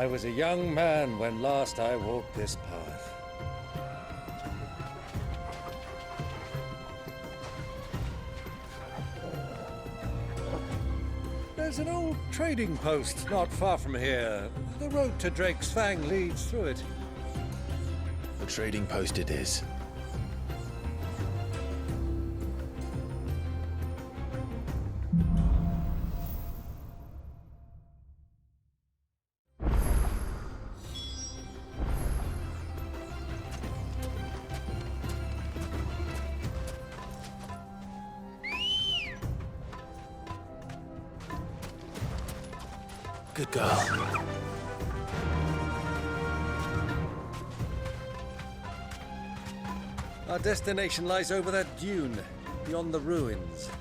I was a young man when last I walked this path. There's an old trading post not far from here. The road to Drake's Fang leads through it. The trading post it is. Good girl. Our destination lies over that dune, beyond the ruins.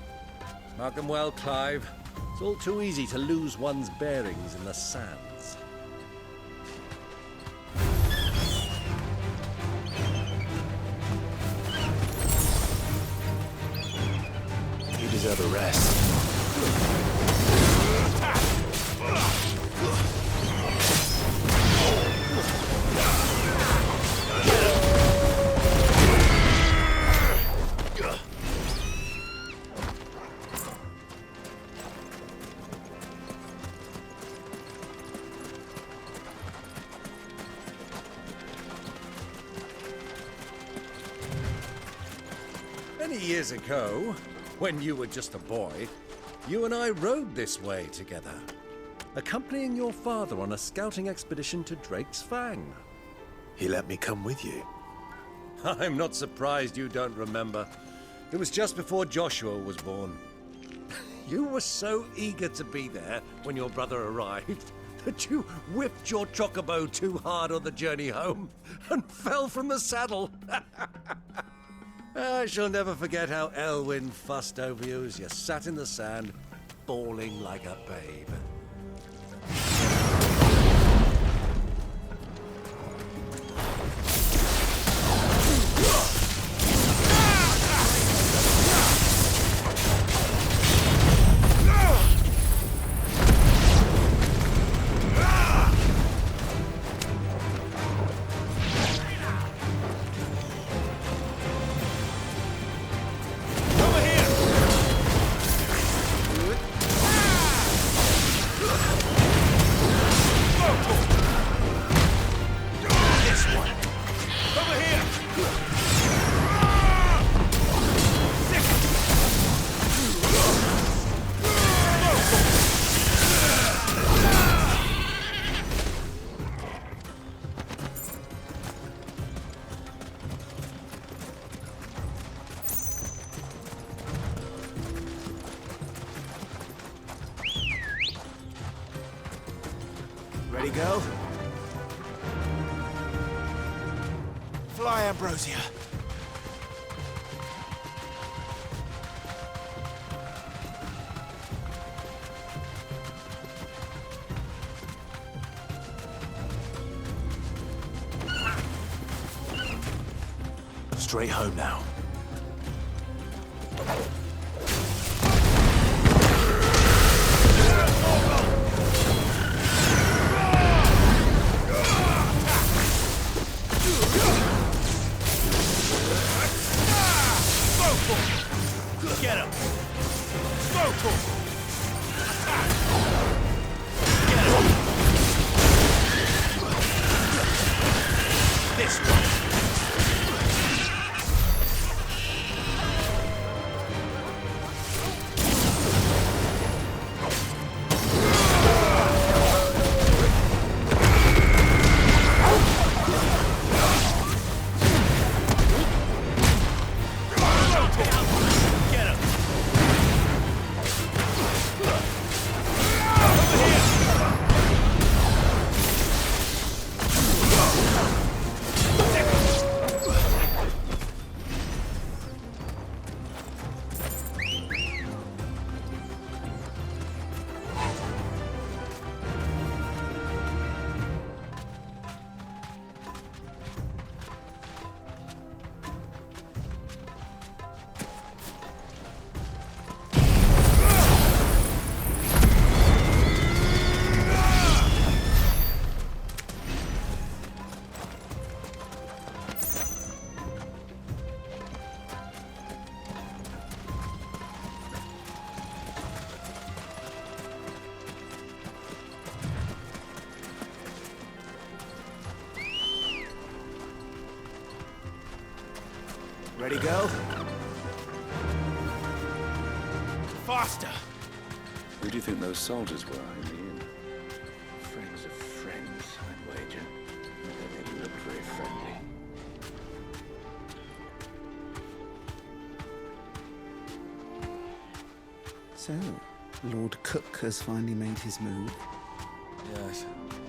Mark them well, Clive. It's all too easy to lose one's bearings in the sands. You deserve a rest. Many years ago, when you were just a boy, you and I rode this way together, accompanying your father on a scouting expedition to Drake's Fang. He let me come with you. I'm not surprised you don't remember. It was just before Joshua was born. You were so eager to be there when your brother arrived that you whipped your chocobo too hard on the journey home and fell from the saddle. I shall never forget how Elwyn fussed over you as you sat in the sand, bawling like a babe. Ready, go? Fly, Ambrosia. Straight home now. Get him! Smoke him! Get him! This one! Get him! Ready, go? Faster! Who do you think those soldiers were in the inn? Friends of friends, I'd wager. They looked very friendly. So, Lord Cook has finally made his move. Yes,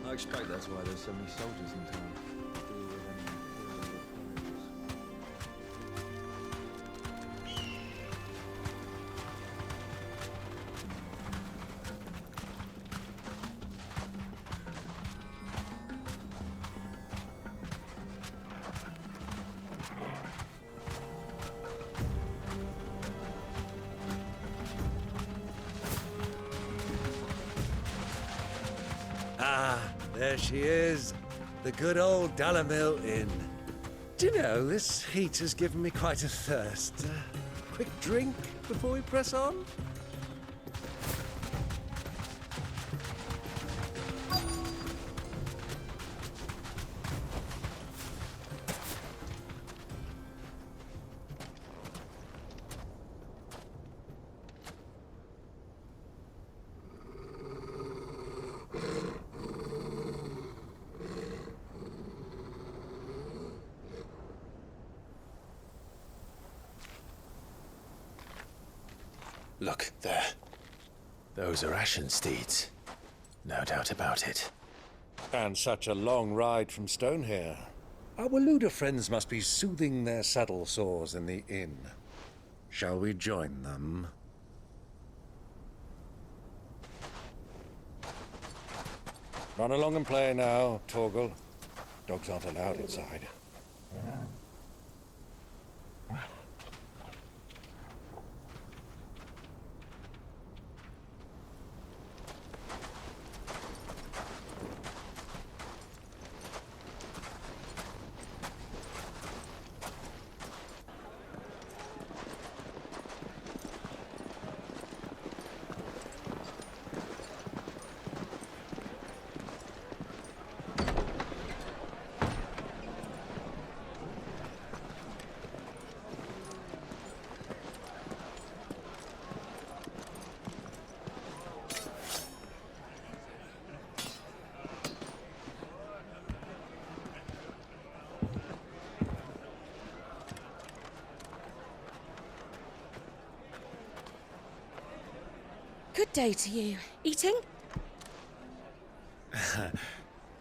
I expect that's why there's so many soldiers in town. Ah, there she is. The good old Dalamil Inn. Do you know, this heat has given me quite a thirst. Quick drink before we press on? Look, there. Those are Ashen steeds. No doubt about it. And such a long ride from Stonehair. Our Waluda friends must be soothing their saddle sores in the inn. Shall we join them? Run along and play now, Torgal. Dogs aren't allowed inside. Good day to you. Eating?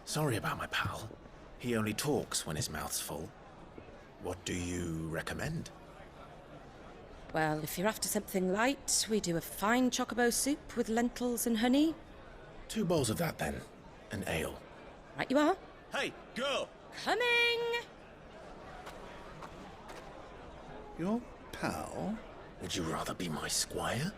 Sorry about my pal. He only talks when his mouth's full. What do you recommend? Well, if you're after something light, we do a fine chocobo soup with lentils and honey. 2 bowls of that, then. An ale. Right you are. Hey, girl! Coming! Your pal? Would you rather be my squire?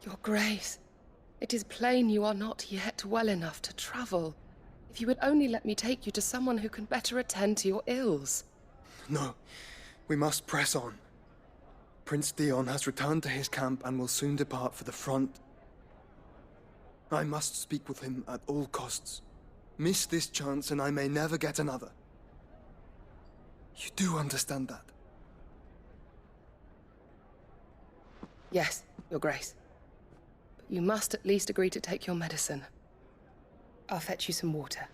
Your Grace, it is plain you are not yet well enough to travel. If you would only let me take you to someone who can better attend to your ills. No, we must press on. Prince Dion has returned to his camp and will soon depart for the front. I must speak with him at all costs. Miss this chance and I may never get another. You do understand that? Yes, Your Grace. But you must at least agree to take your medicine. I'll fetch you some water.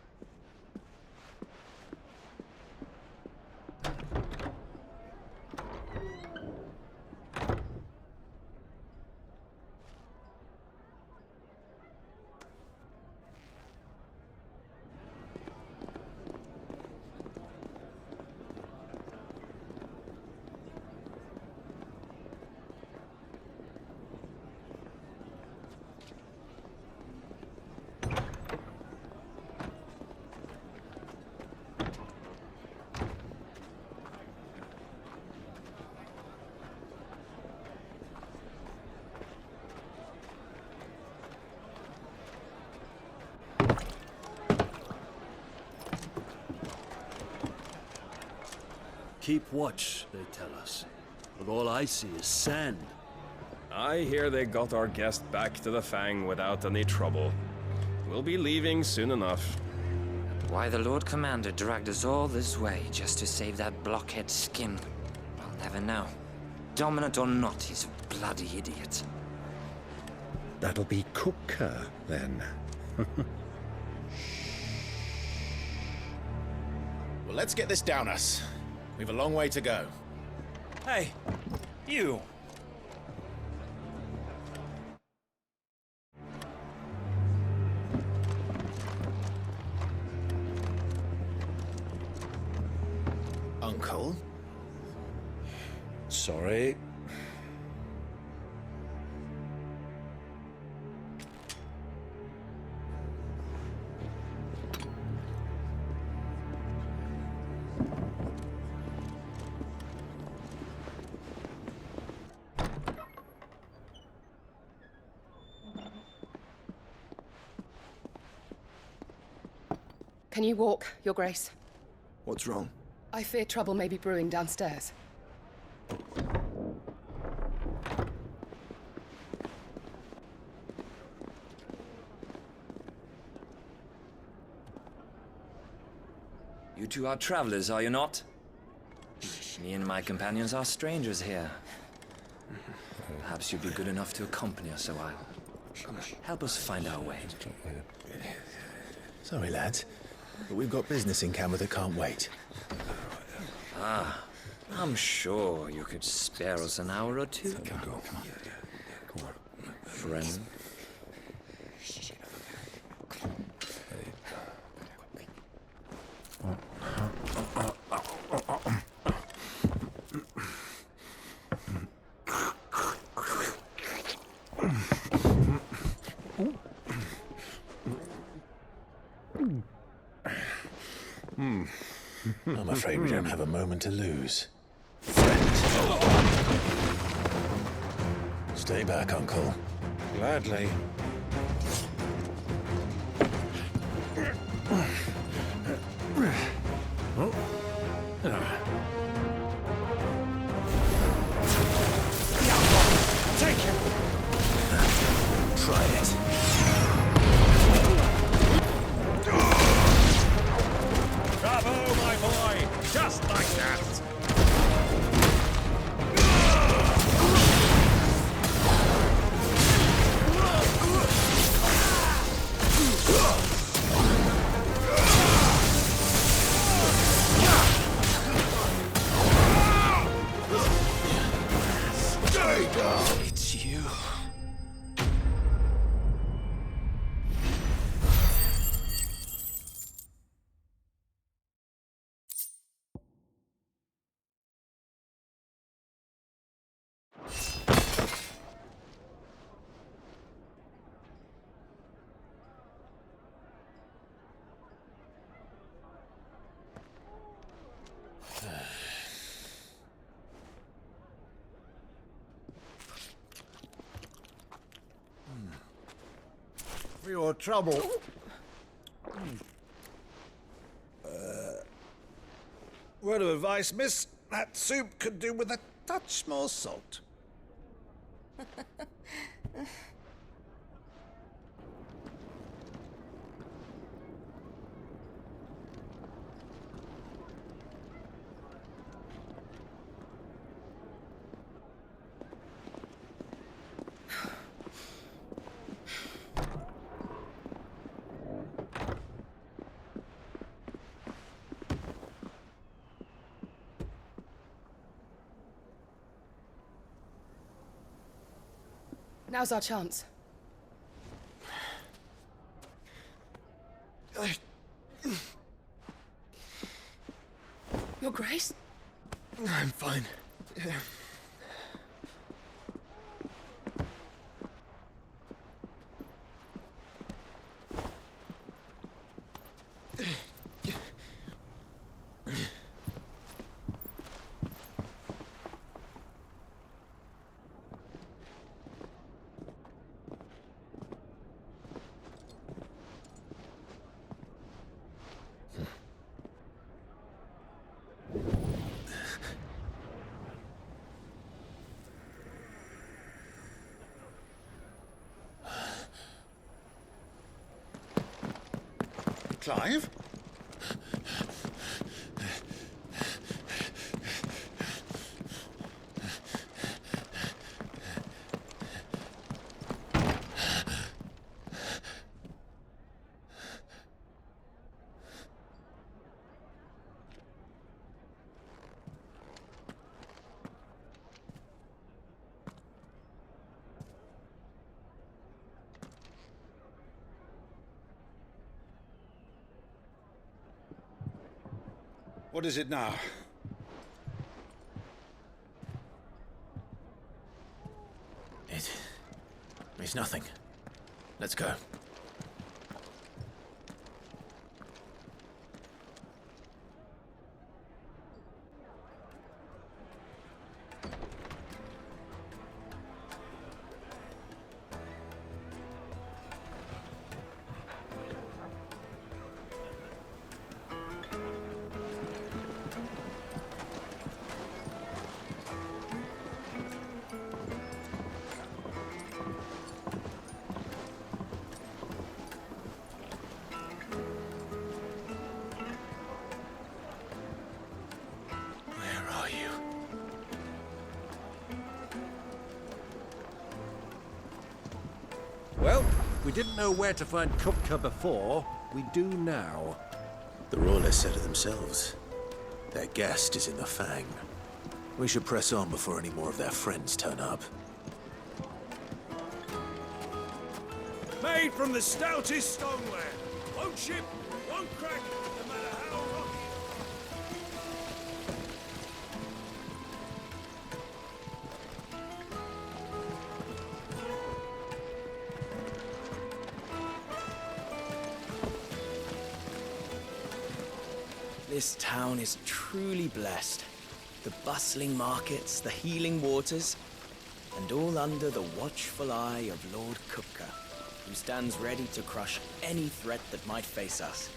Keep watch, they tell us. But all I see is sand. I hear they got our guest back to the Fang without any trouble. We'll be leaving soon enough. Why the Lord Commander dragged us all this way just to save that blockhead skin, I'll never know. Dominant or not, he's a bloody idiot. That'll be Cooker, then. Well, let's get this down us. We've a long way to go. Hey, you! Uncle? Sorry. Can you walk, Your Grace? What's wrong? I fear trouble may be brewing downstairs. You two are travelers, are you not? Me and my companions are strangers here. Perhaps you'd be good enough to accompany us a while. Help us find our way. Sorry, lads, but we've got business in camera that can't wait. I'm sure you could spare us an hour or two. Come on. Friend. I'm afraid we don't have a moment to lose. Stay back, Uncle. Gladly. Try it. Bravo, my boy! Just like that! It's you. For your trouble. Word of advice, miss. That soup could do with a touch more salt. Now's our chance. Your Grace? I'm fine. Clive? What is it now? It's nothing. Let's go. Well, we didn't know where to find Kupka before. We do now. The Royalists said it themselves. Their guest is in the Fang. We should press on before any more of their friends turn up. Made from the stoutest stoneware. One ship, one crack, no matter how rocky. This town is truly blessed. The bustling markets, the healing waters, and all under the watchful eye of Lord Kupka, who stands ready to crush any threat that might face us.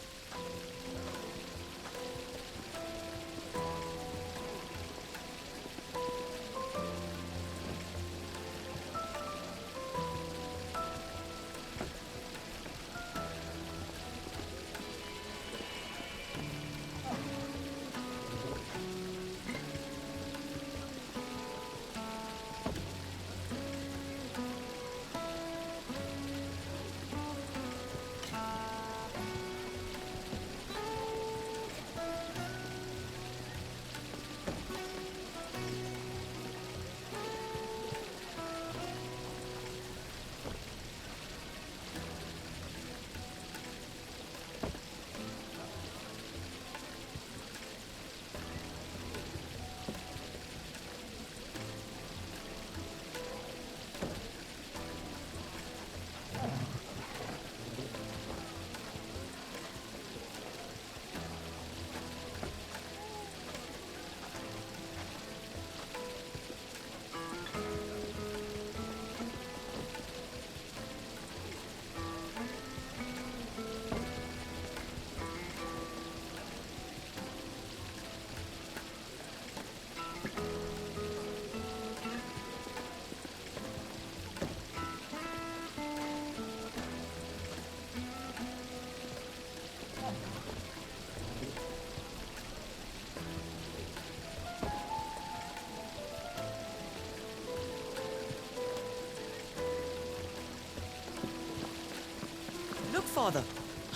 Look, Father!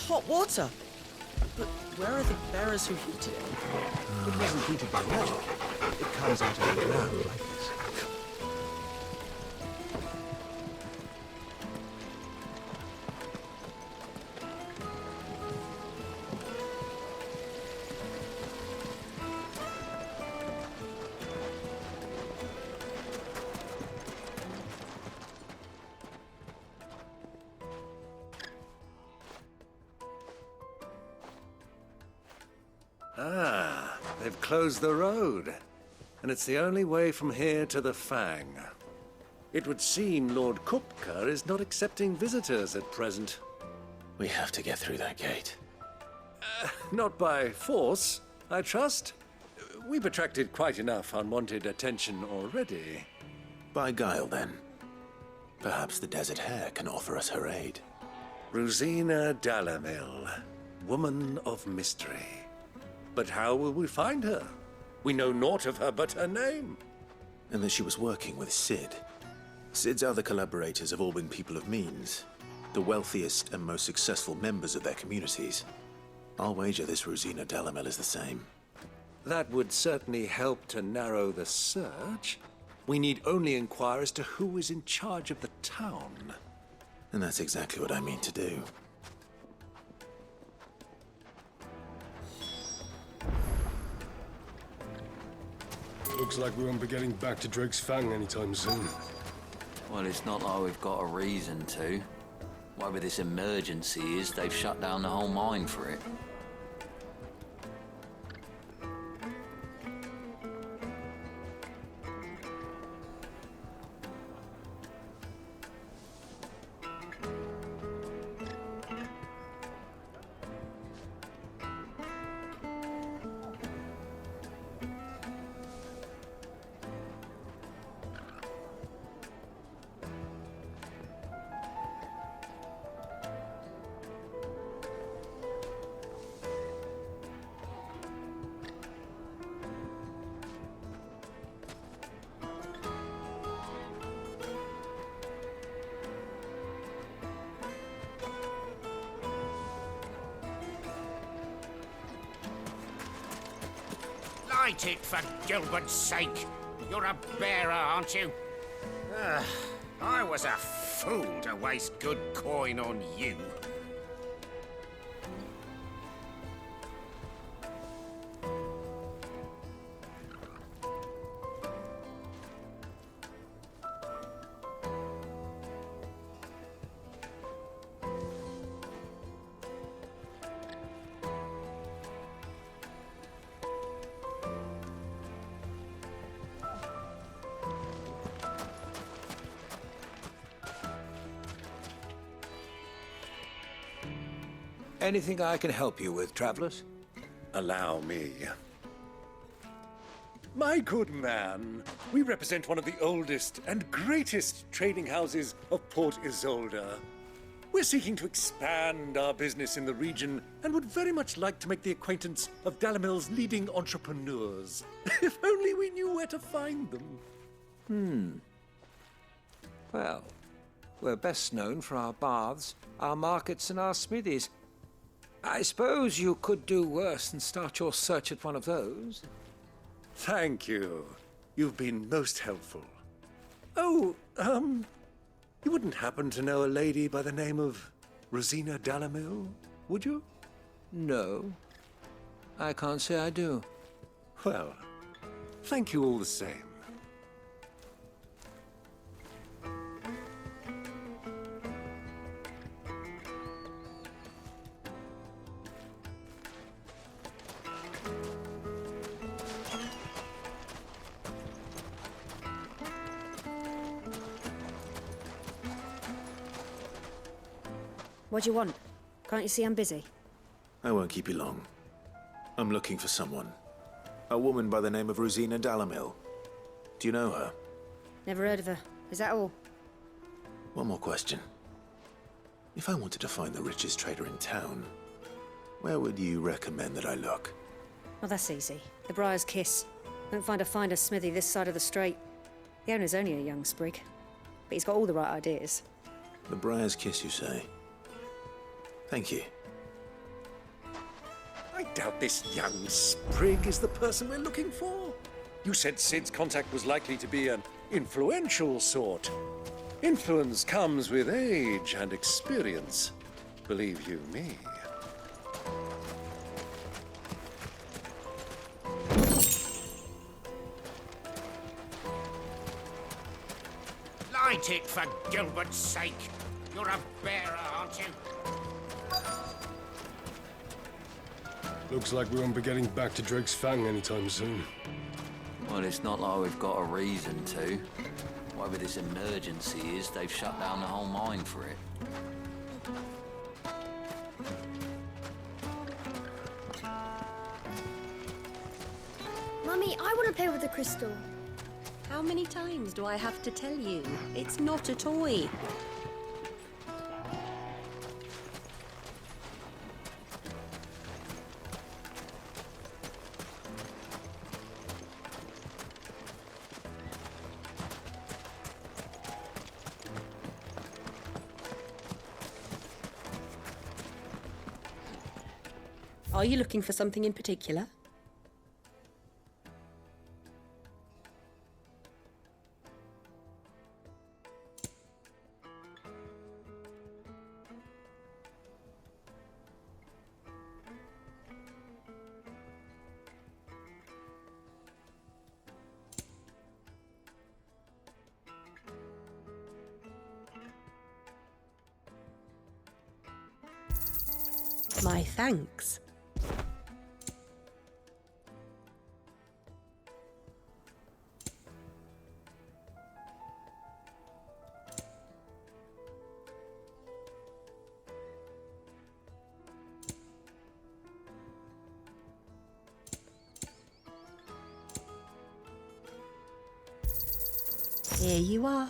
Hot water! But where are the bearers who heated it? It wasn't heated by magic. It comes out of the ground like this. Ah, they've closed the road. And it's the only way from here to the Fang. It would seem Lord Kupka is not accepting visitors at present. We have to get through that gate. Not by force, I trust. We've attracted quite enough unwanted attention already. By guile, then. Perhaps the Desert Hare can offer us her aid. Rosina Dalamil. woman of mystery. But how will we find her? We know naught of her but her name. And that she was working with Sid. Sid's other collaborators have all been people of means, the wealthiest and most successful members of their communities. I'll wager this Rosina Delamel is the same. That would certainly help to narrow the search. We need only inquire as to who is in charge of the town. And that's exactly what I mean to do. Looks like we won't be getting back to Drake's Fang anytime soon. Well, it's not like we've got a reason to. Whatever this emergency is, they've shut down the whole mine for it. Light it, for Gilbert's sake. You're a bearer, aren't you? I was a fool to waste good coin on you. Anything I can help you with, travelers? Allow me. My good man, we represent one of the oldest and greatest trading houses of Port Isolde. We're seeking to expand our business in the region and would very much like to make the acquaintance of Dalamel's leading entrepreneurs. If only we knew where to find them. Well, we're best known for our baths, our markets, and our smithies. I suppose you could do worse than start your search at one of those. Thank you. You've been most helpful. Oh, you wouldn't happen to know a lady by the name of Rosina Delamel, would you? No, I can't say I do. Well, thank you all the same. What do you want? Can't you see I'm busy? I won't keep you long. I'm looking for someone. A woman by the name of Rosina Delamel. Do you know her? Never heard of her. Is that all? One more question. If I wanted to find the richest trader in town, where would you recommend that I look? Oh, that's easy. The Briar's Kiss. Won't find a finer smithy this side of the strait. The owner's only a young sprig, but he's got all the right ideas. The Briar's Kiss, you say? Thank you. I doubt this young sprig is the person we're looking for. You said Sid's contact was likely to be an influential sort. Influence comes with age and experience, believe you me. Light it, for Gilbert's sake. You're a bearer, aren't you? Looks like we won't be getting back to Drake's Fang anytime soon. Well, it's not like we've got a reason to. Whatever this emergency is, they've shut down the whole mine for it. Mummy, I want to play with the crystal. How many times do I have to tell you? It's not a toy. Are you looking for something in particular? My thanks. Here you are.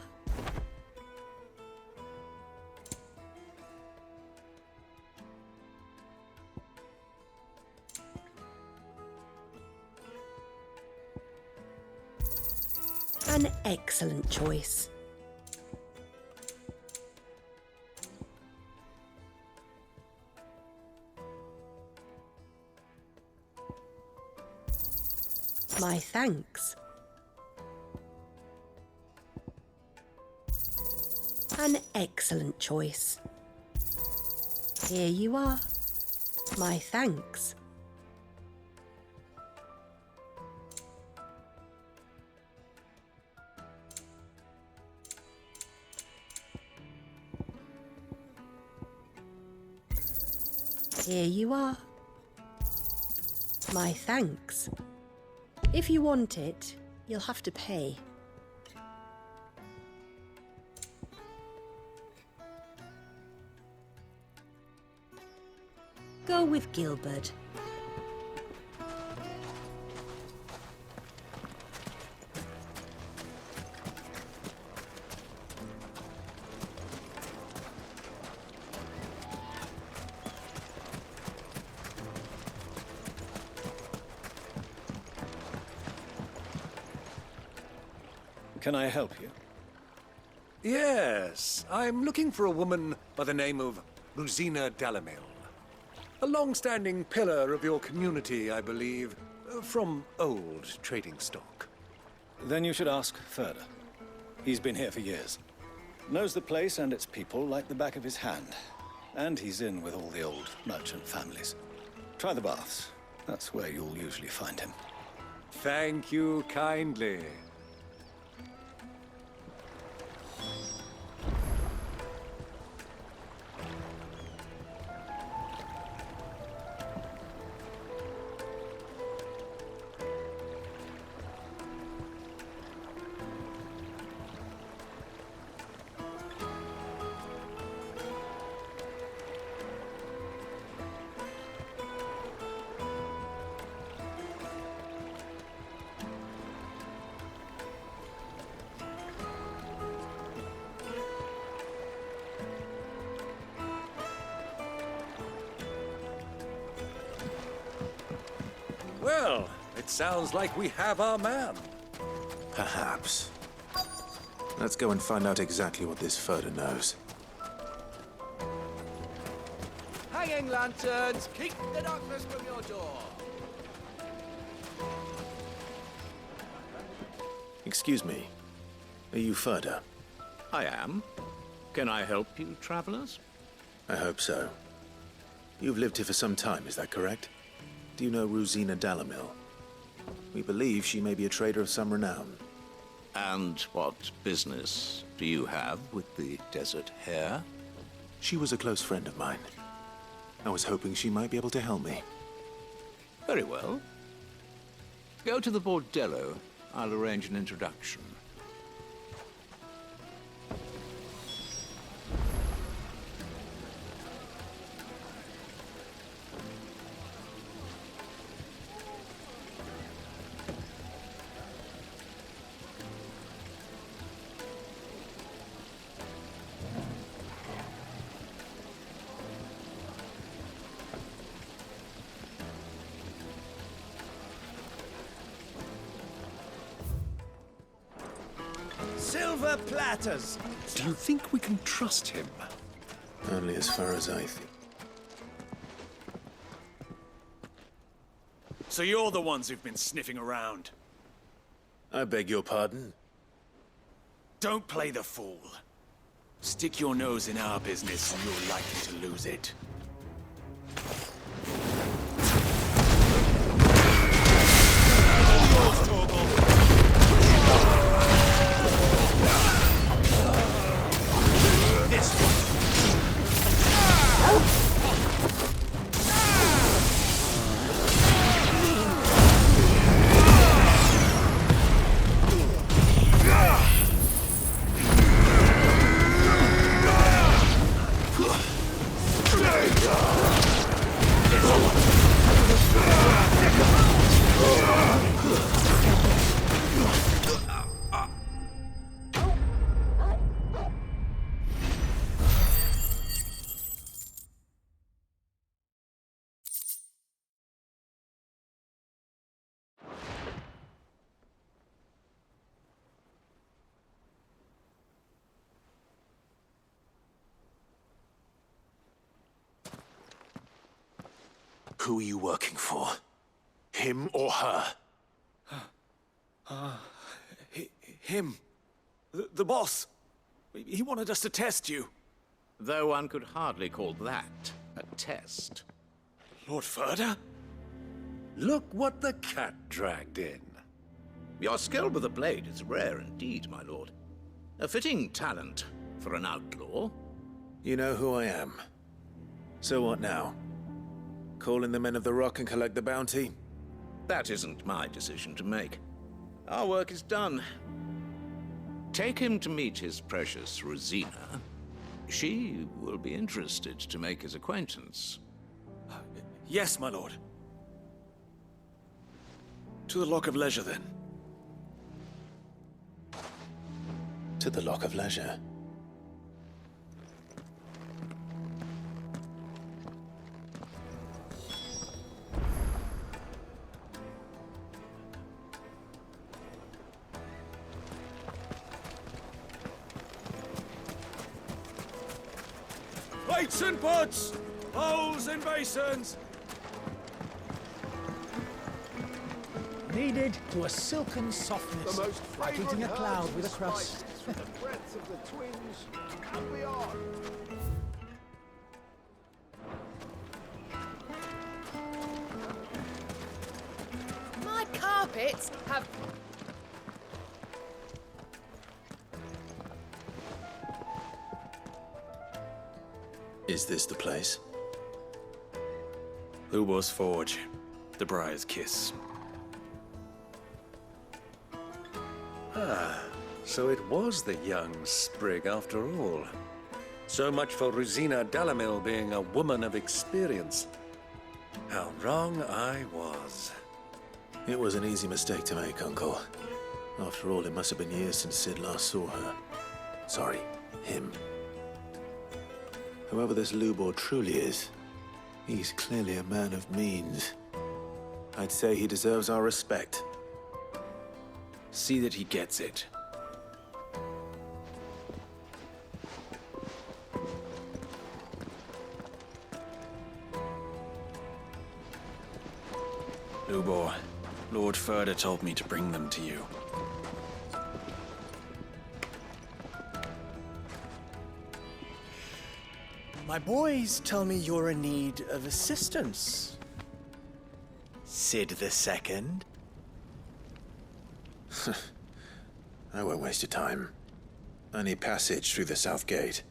An excellent choice. My thanks. An excellent choice. Here you are. My thanks. Here you are. My thanks. If you want it, you'll have to pay. Go with Gilbert. Can I help you? Yes, I'm looking for a woman by the name of Rosina Delamil. A long-standing pillar of your community, I believe, from old trading stock. Then you should ask Ferda. He's been here for years. Knows the place and its people like the back of his hand. And he's in with all the old merchant families. Try the baths. That's where you'll usually find him. Thank you kindly. Well, it sounds like we have our man. Perhaps. Let's go and find out exactly what this Ferda knows. Hanging lanterns, keep the darkness from your door. Excuse me. Are you Ferda? I am. Can I help you, travelers? I hope so. You've lived here for some time, is that correct? Do you know Rosina Delamil? We believe she may be a trader of some renown. And what business do you have with the desert hare? She was a close friend of mine. I was hoping she might be able to help me. Very well. Go to the bordello. I'll arrange an introduction. Silver platters! Do you think we can trust him? Only as far as I think. So you're the ones who've been sniffing around. I beg your pardon? Don't play the fool. Stick your nose in our business and you're likely to lose it. Who are you working for? Him or her? Him. The boss. He wanted us to test you. Though one could hardly call that a test. Lord Ferda? Look what the cat dragged in. Your skill with the blade is rare indeed, my lord. A fitting talent for an outlaw. You know who I am. So what now? Call in the Men of the Rock and collect the bounty? That isn't my decision to make. Our work is done. Take him to meet his precious Rosina. She will be interested to make his acquaintance. Yes, my lord. To the Lock of Leisure, then. To the Lock of Leisure. Plates and pots! Bowls and basins! Kneaded to a silken softness, The most like eating a fragrant cloud herbs with a and crust. spices from the breadth of the twins and beyond. My carpets have... Is this the place? Lubor's Forge. The Briar's Kiss. Ah, so it was the young sprig after all. So much for Rosina Delamil being a woman of experience. How wrong I was. It was an easy mistake to make, Uncle. After all, it must have been years since Sid last saw her. Sorry, him. Whoever this Lubor truly is, he's clearly a man of means. I'd say he deserves our respect. See that he gets it. Lubor, Lord Ferda told me to bring them to you. My boys tell me you're in need of assistance. Sid the Second. I won't waste your time. I need passage through the south gate.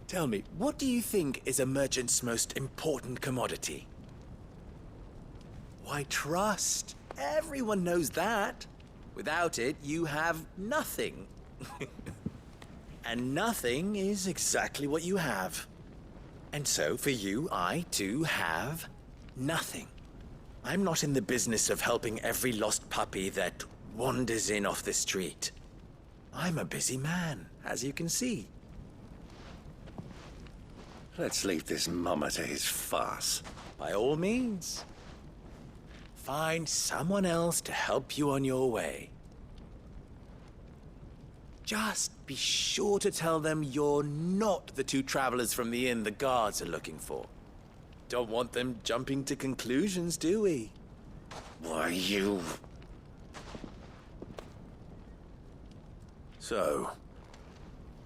Tell me, what do you think is a merchant's most important commodity? Why, trust. Everyone knows that. Without it, you have nothing. And nothing is exactly what you have. And so, for you, I, too, have nothing. I'm not in the business of helping every lost puppy that wanders in off the street. I'm a busy man, as you can see. Let's leave this mummer to his farce. By all means. Find someone else to help you on your way. Just be sure to tell them you're not the two travelers from the inn the guards are looking for. Don't want them jumping to conclusions, do we? Why, you... So,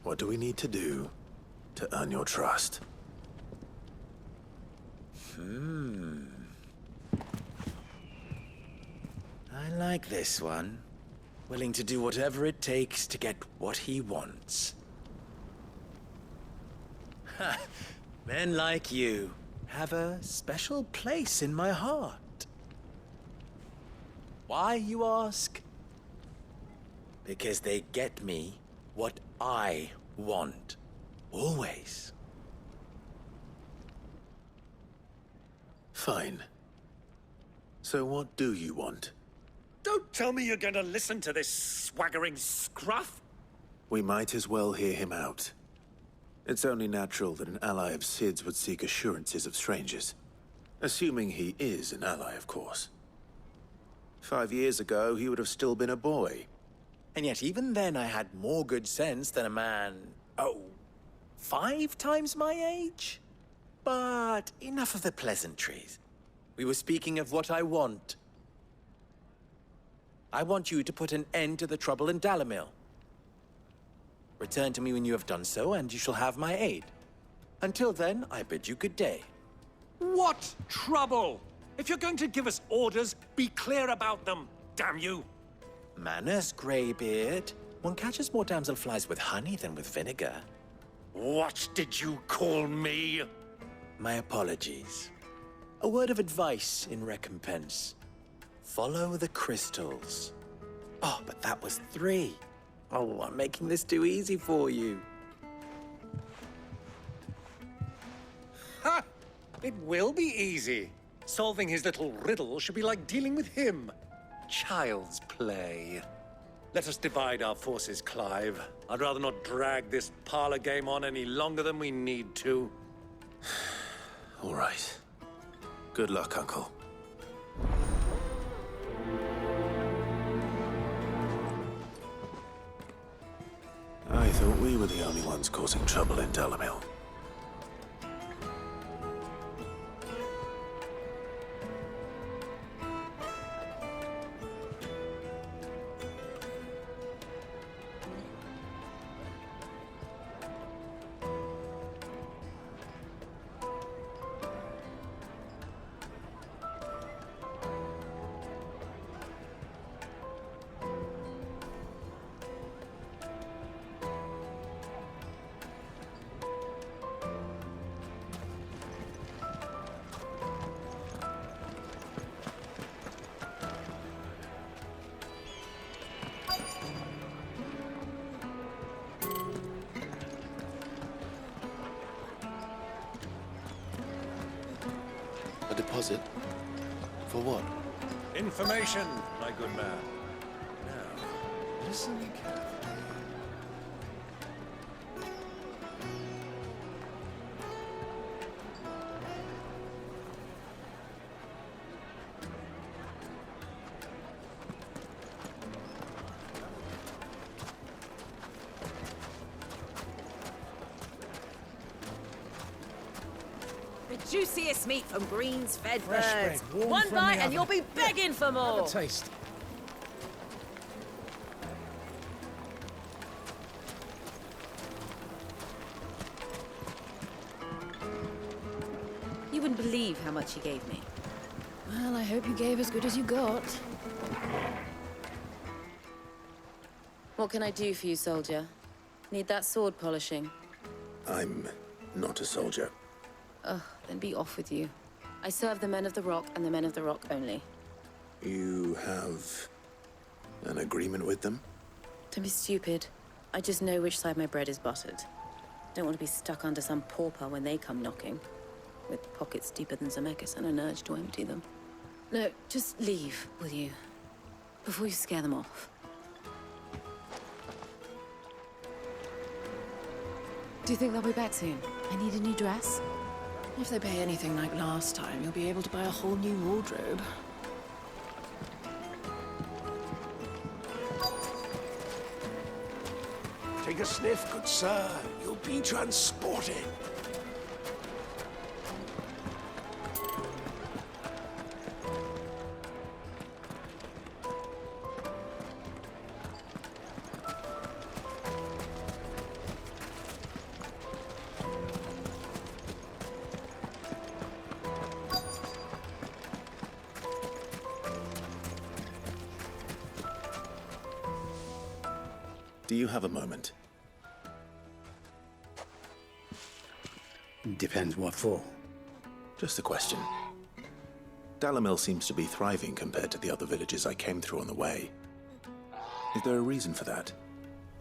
what do we need to do to earn your trust? I like this one. Willing to do whatever it takes to get what he wants. Ha! Men like you have a special place in my heart. Why, you ask? Because they get me what I want. Always. Fine. So what do you want? Don't tell me you're going to listen to this swaggering scruff! We might as well hear him out. It's only natural that an ally of Sid's would seek assurances of strangers. Assuming he is an ally, of course. 5 years ago, he would have still been a boy. And yet even then I had more good sense than a man, 5 times my age? But enough of the pleasantries. We were speaking of what I want. I want you to put an end to the trouble in Dalamil. Return to me when you have done so, and you shall have my aid. Until then, I bid you good day. What trouble? If you're going to give us orders, be clear about them, damn you! Manners, Greybeard. One catches more damselflies with honey than with vinegar. What did you call me? My apologies. A word of advice in recompense. Follow the crystals. Oh, but that was 3. Oh, I'm making this too easy for you. Ha! It will be easy. Solving his little riddle should be like dealing with him. Child's play. Let us divide our forces, Clive. I'd rather not drag this parlor game on any longer than we need to. All right. Good luck, Uncle. I thought we were the only ones causing trouble in Dalamil. A deposit? For what? Information, my good man. Now, listen carefully. The juiciest meat from greens fed Fresh birds. bread, warm One from bite the and you'll oven. be begging for more. Have a taste. You wouldn't believe how much he gave me. Well, I hope you gave as good as you got. What can I do for you, soldier? Need that sword polishing? I'm not a soldier. Ugh, then be off with you. I serve the men of the Rock and the men of the Rock only. You have an agreement with them? Don't be stupid. I just know which side my bread is buttered. Don't want to be stuck under some pauper when they come knocking. With pockets deeper than Zemeckis and an urge to empty them. No, just leave, will you? Before you scare them off. Do you think they'll be back soon? I need a new dress. If they pay anything like last time, you'll be able to buy a whole new wardrobe. Take a sniff, good sir. You'll be transported. Do you have a moment? Depends what for. Just a question. Dalamel seems to be thriving compared to the other villages I came through on the way. Is there a reason for that?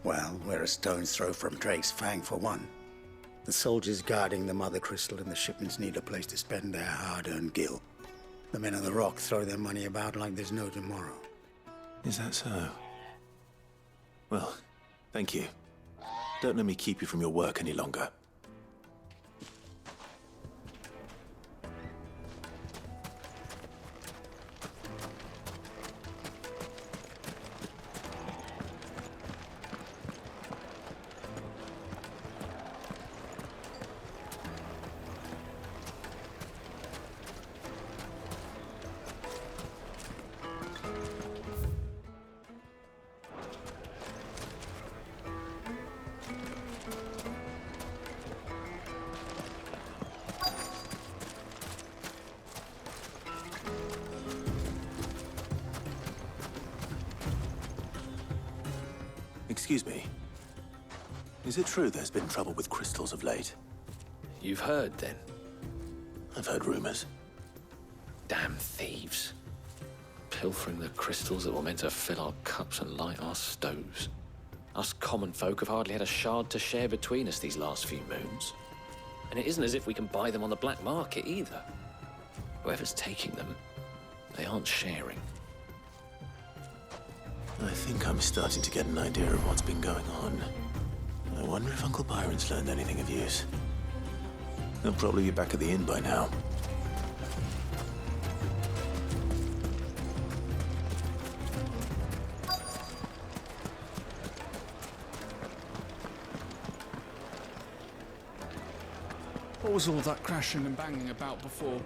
Well, we're a stone's throw from Drake's Fang, for one. The soldiers guarding the Mother Crystal and the shipments need a place to spend their hard-earned gil. The men of the Rock throw their money about like there's no tomorrow. Is that so? Well, thank you. Don't let me keep you from your work any longer. Excuse me. Is it true there's been trouble with crystals of late? You've heard, then? I've heard rumors. Damn thieves. Pilfering the crystals that were meant to fill our cups and light our stoves. Us common folk have hardly had a shard to share between us these last few moons. And it isn't as if we can buy them on the black market either. Whoever's taking them, they aren't sharing. I think I'm starting to get an idea of what's been going on. I wonder if Uncle Byron's learned anything of use. He'll probably be back at the inn by now. What was all that crashing and banging about before?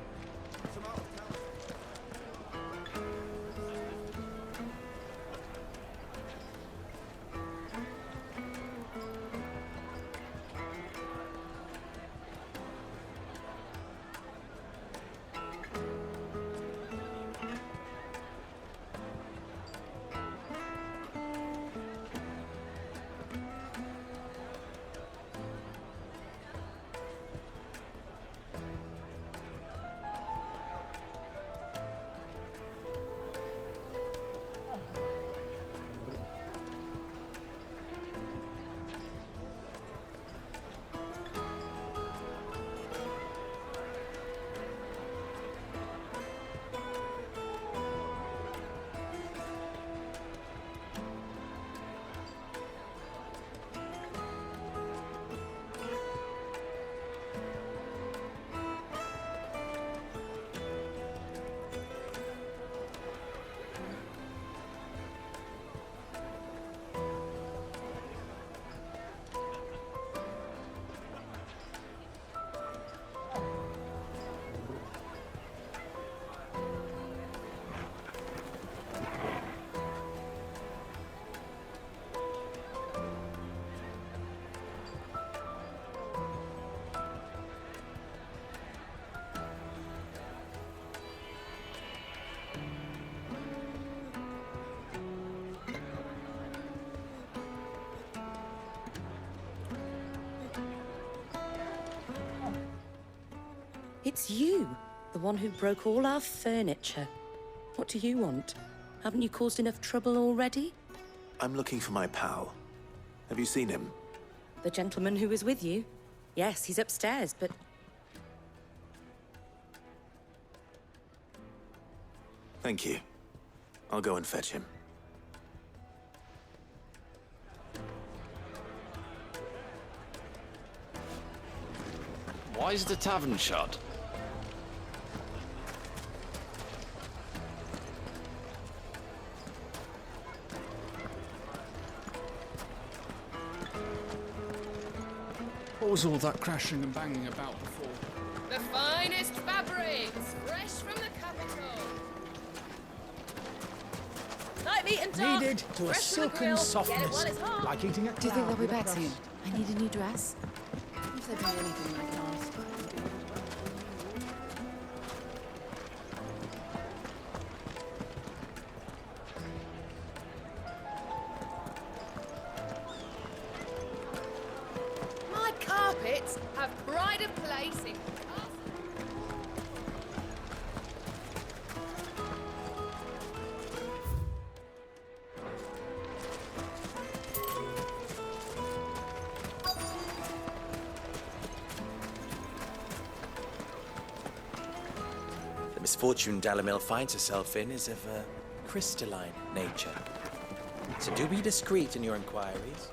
It's you, the one who broke all our furniture. What do you want? Haven't you caused enough trouble already? I'm looking for my pal. Have you seen him? The gentleman who was with you? Yes, he's upstairs, but... Thank you. I'll go and fetch him. Why is the tavern shut? What was all that crashing and banging about before? The finest fabrics, fresh from the capital. Light meat and dark. Kneaded to a fresh from the silken grill. Get it softness, while it's hot. like eating a Do you think they'll cloud be with a back crust. soon? I need a new dress. If they're doing anything like last. My carpets have pride of place in. The misfortune Dalamil finds herself in is of a crystalline nature. So do be discreet in your inquiries.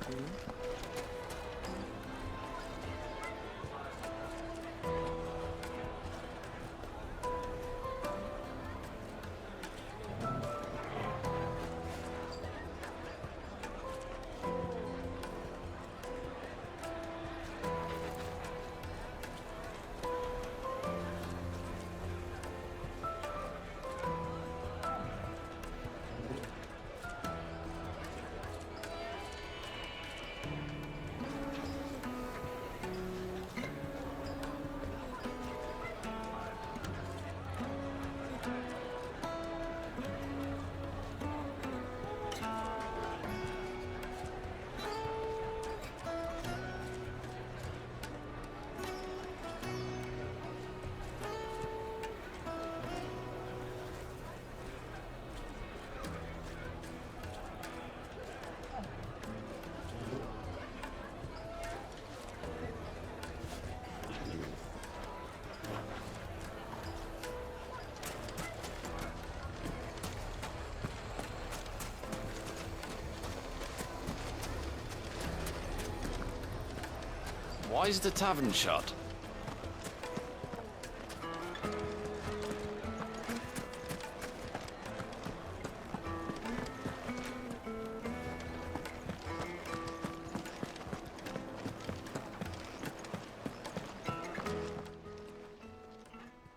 Why is the tavern shut?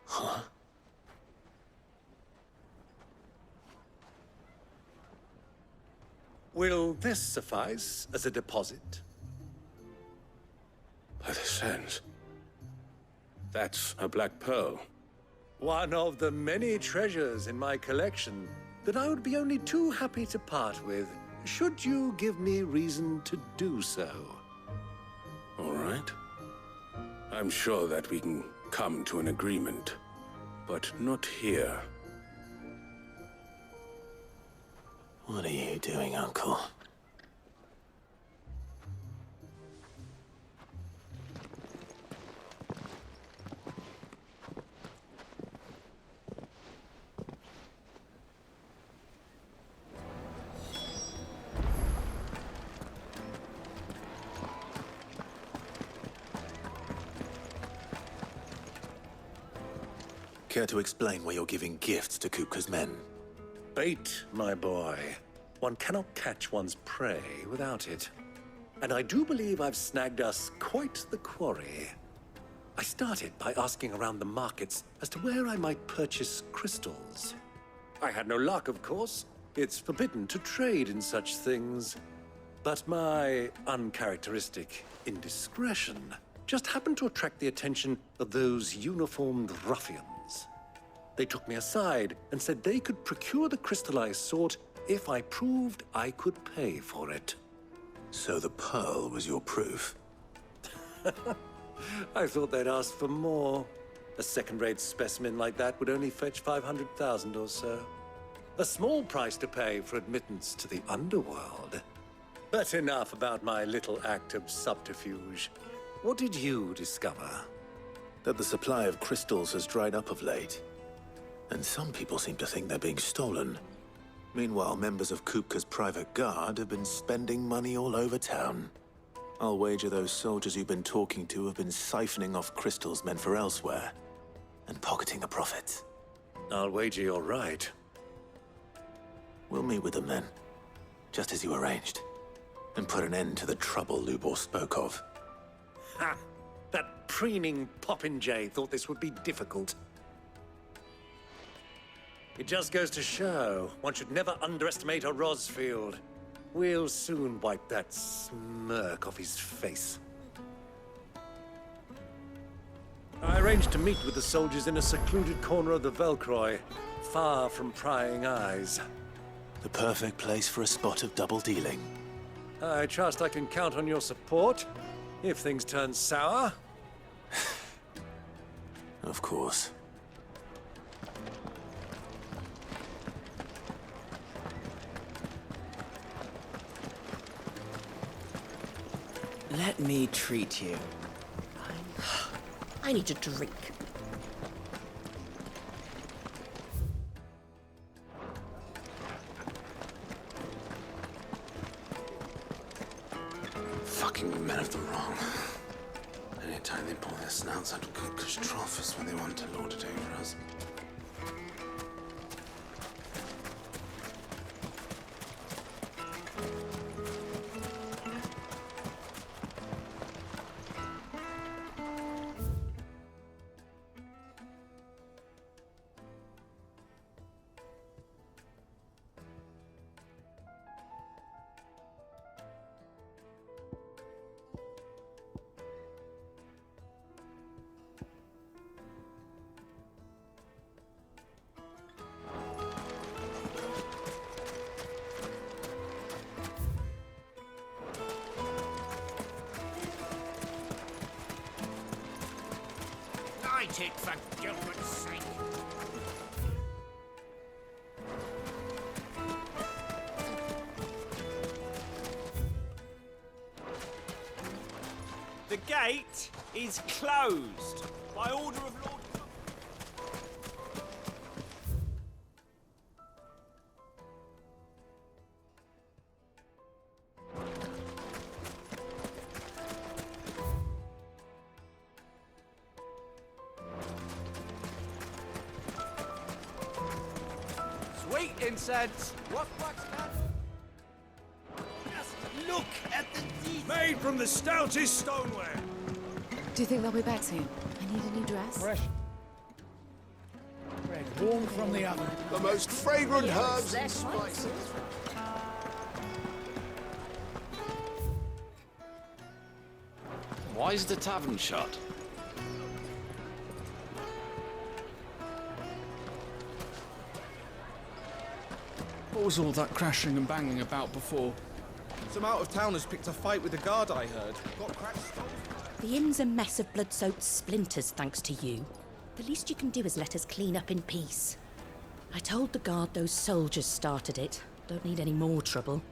Huh? Will this suffice as a deposit? By the sands. That's a black pearl. One of the many treasures in my collection that I would be only too happy to part with, should you give me reason to do so. All right. I'm sure that we can come to an agreement, but not here. What are you doing, Uncle? Care to explain why you're giving gifts to Kupka's men? Bait, my boy. One cannot catch one's prey without it. And I do believe I've snagged us quite the quarry. I started by asking around the markets as to where I might purchase crystals. I had no luck, of course. It's forbidden to trade in such things. But my uncharacteristic indiscretion just happened to attract the attention of those uniformed ruffians. They took me aside and said they could procure the crystal I sought if I proved I could pay for it. So the pearl was your proof? I thought they'd ask for more. A second-rate specimen like that would only fetch 500,000 or so. A small price to pay for admittance to the underworld. But enough about my little act of subterfuge. What did you discover? That the supply of crystals has dried up of late. And some people seem to think they're being stolen. Meanwhile, members of Kupka's private guard have been spending money all over town. I'll wager those soldiers you've been talking to have been siphoning off crystals meant for elsewhere, and pocketing the profits. I'll wager you're right. We'll meet with them then, just as you arranged, and put an end to the trouble Lubor spoke of. Ha! That preening popinjay thought this would be difficult. It just goes to show, one should never underestimate a Rosfield. We'll soon wipe that smirk off his face. I arranged to meet with the soldiers in a secluded corner of the Velcroy, far from prying eyes. The perfect place for a spot of double dealing. I trust I can count on your support, if things turn sour. Of course. Let me treat you. I need a drink. Fucking men of the wrong. Anytime they pull their snouts out of Cook's trough is when they want to lord it over us. Light it, for Gilbert's sake. The gate is closed by order of Lord. Sweet incense. What wax candle? Just look at the detail. Made from the stoutest stoneware. Do you think they'll be back soon? I need a new dress. Fresh. Bread warm from the oven. The most fragrant herbs and spices. Why is the tavern shut? What was all that crashing and banging about before? Some out-of-towners picked a fight with the guard, I heard. Got cracked stones. The inn's a mess of blood-soaked splinters, thanks to you. The least you can do is let us clean up in peace. I told the guard those soldiers started it. Don't need any more trouble.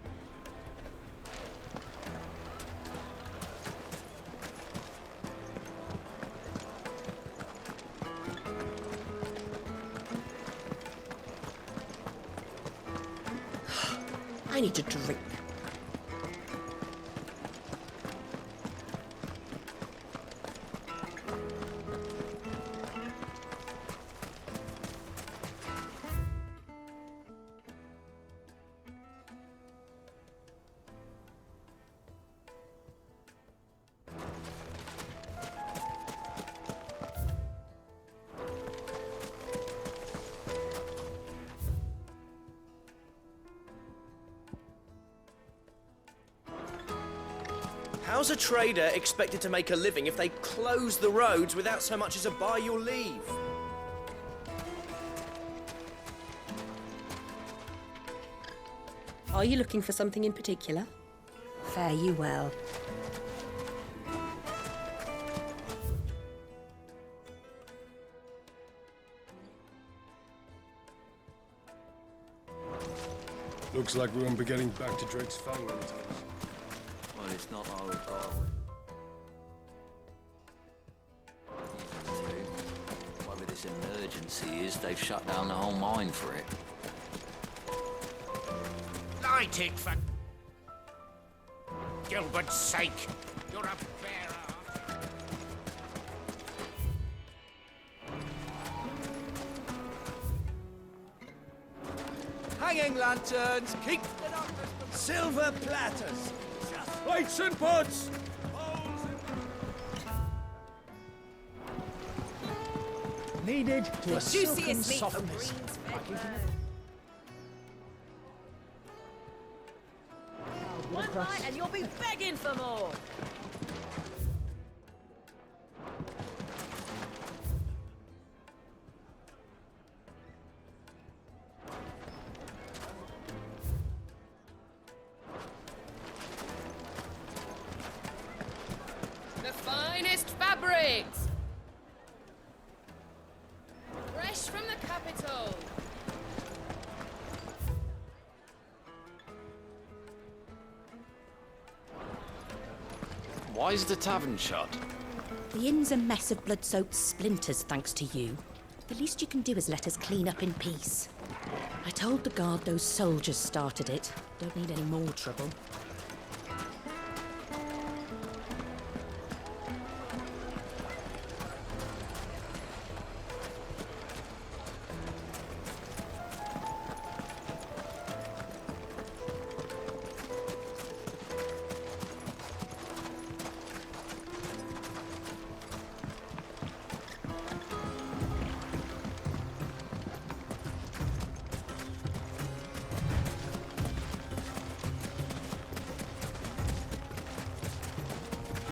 I need a drink. How's a trader expected to make a living if they close the roads without so much as a by your leave? Are you looking for something in particular? Fare you well. Looks like we won't be getting back to Drake's Fang anytime soon. Well, it's not all we've got. Whatever this emergency is, they've shut down the whole mine for it. Light it, for Gilbert's sake. You're a bearer. Hanging lanterns. Keep the darkness from... Silver platters. Plates and pots. Bowls and... Kneaded to a silken juiciest meat from softness. Greens. One bite and you'll be begging for more. The finest fabrics! Fresh from the capital! Why is the tavern shut? The inn's a mess of blood-soaked splinters, thanks to you. The least you can do is let us clean up in peace. I told the guard those soldiers started it. Don't need any more trouble.